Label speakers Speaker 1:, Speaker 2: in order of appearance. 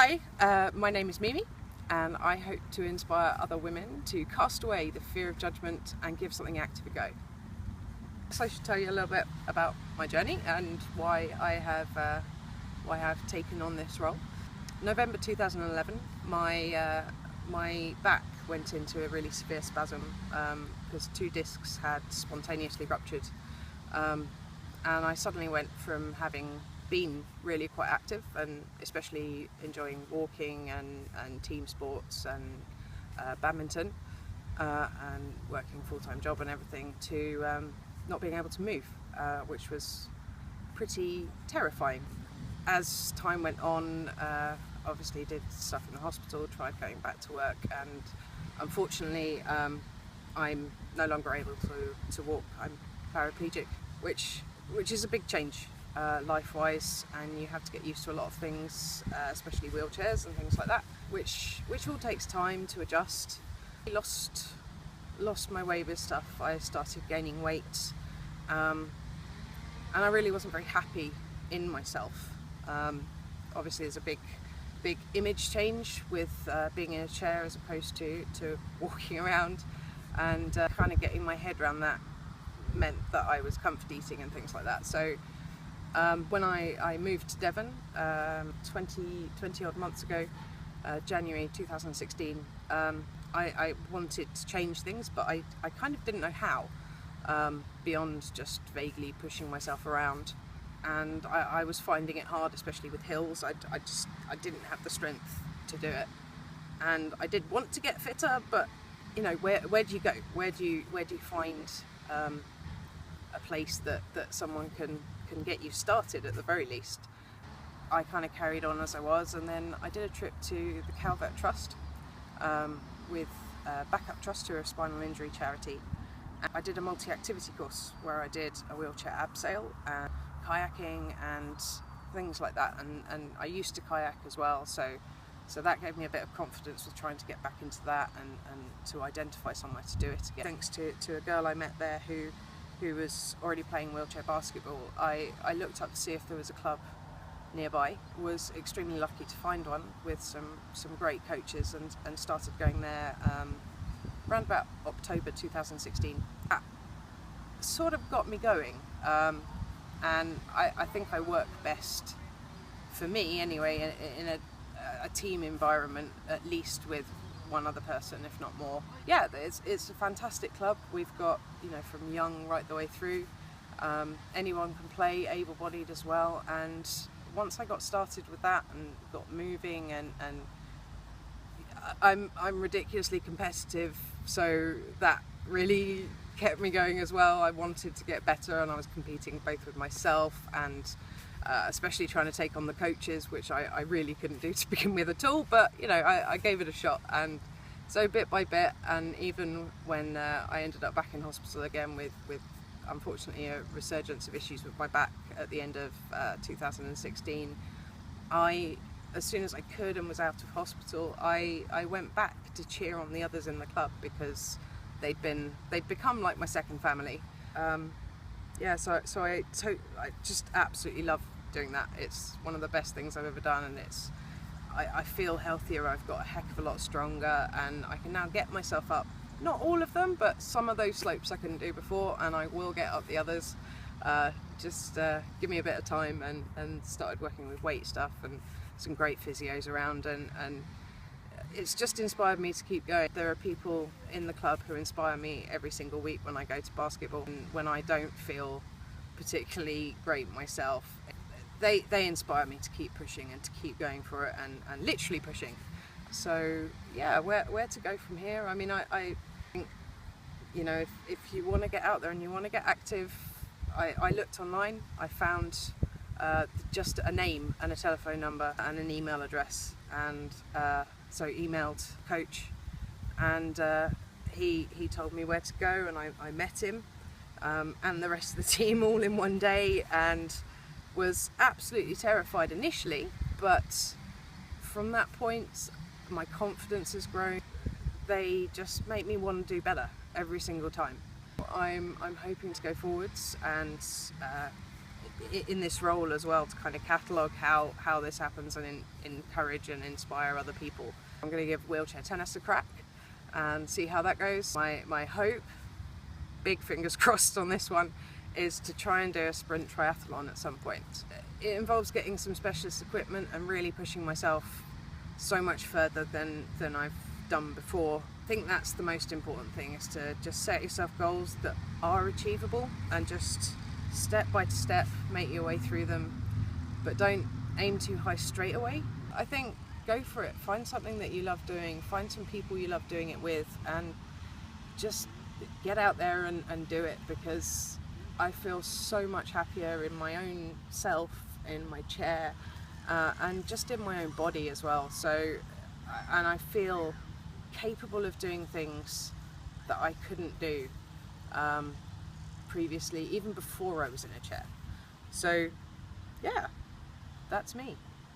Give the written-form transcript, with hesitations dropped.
Speaker 1: Hi, my name is Mimi, and I hope to inspire other women to cast away the fear of judgment and give something active a go. So I should tell you a little bit about my journey and why I have taken on this role. November 2011, my back went into a really severe spasm because 2 discs had spontaneously ruptured, and I suddenly went from having been really quite active and especially enjoying walking and team sports and badminton and working a full-time job and everything to not being able to move, which was pretty terrifying. As time went on, obviously did stuff in the hospital, tried going back to work, and unfortunately I'm no longer able to walk. I'm paraplegic, which is a big change life-wise, and you have to get used to a lot of things, especially wheelchairs and things like that, which all takes time to adjust. I lost my way with stuff. I started gaining weight, and I really wasn't very happy in myself. Obviously there's a big image change with being in a chair as opposed to walking around, and kind of getting my head around that meant that I was comfort eating and things like that. So when I moved to Devon 20 odd months ago, January 2016, I wanted to change things, but I kind of didn't know how, beyond just vaguely pushing myself around. And I was finding it hard, especially with hills. I didn't have the strength to do it, and I did want to get fitter, but you know, where do you go? Where do you find a place that someone can get you started at the very least? I kind of carried on as I was, and then I did a trip to the Calvert Trust with Backup Trust, who are a spinal injury charity. I did a multi-activity course where I did a wheelchair abseil and kayaking and things like that, and I used to kayak as well, so that gave me a bit of confidence with trying to get back into that and to identify somewhere to do it again. Thanks to a girl I met there who was already playing wheelchair basketball, I looked up to see if there was a club nearby. Was extremely lucky to find one with some great coaches, and started going there around about October 2016. That sort of got me going, and I think I work best, for me anyway, in a team environment, at least with one other person, if not more. Yeah, it's a fantastic club. We've got, you know, from young right the way through. Anyone can play, able-bodied as well. And once I got started with that and got moving, and I'm ridiculously competitive, so that really kept me going as well. I wanted to get better, and I was competing both with myself and especially trying to take on the coaches, which I really couldn't do to begin with at all, but you know, I gave it a shot. And so bit by bit, and even when I ended up back in hospital again with unfortunately a resurgence of issues with my back at the end of 2016, as soon as I could and was out of hospital, I went back to cheer on the others in the club, because they'd become like my second family. Yeah, so I just absolutely love doing that. It's one of the best things I've ever done, and I feel healthier. I've got a heck of a lot stronger, and I can now get myself up, not all of them, but some of those slopes I couldn't do before, and I will get up the others. Just give me a bit of time, and started working with weight stuff and some great physios around, and it's just inspired me to keep going. There are people in the club who inspire me every single week when I go to basketball, and when I don't feel particularly great myself, they inspire me to keep pushing and to keep going for it, and literally pushing. So yeah, where to go from here? I mean, I think, you know, if you want to get out there and you want to get active, I looked online. I found just a name and a telephone number and an email address, and so emailed coach, and he told me where to go, and I met him and the rest of the team all in one day, and was absolutely terrified initially, but from that point my confidence has grown. They just make me want to do better every single time. I'm hoping to go forwards and in this role as well, to kind of catalogue how this happens and encourage and inspire other people. I'm going to give wheelchair tennis a crack and see how that goes. My hope, big fingers crossed on this one, is to try and do a sprint triathlon at some point. It involves getting some specialist equipment and really pushing myself so much further than I've done before. I think that's the most important thing, is to just set yourself goals that are achievable and just step by step make your way through them, but don't aim too high straight away. I think go for it, find something that you love doing, find some people you love doing it with, and just get out there and do it, because I feel so much happier in my own self, in my chair, and just in my own body as well. So, and I feel capable of doing things that I couldn't do previously, even before I was in a chair. So yeah, that's me.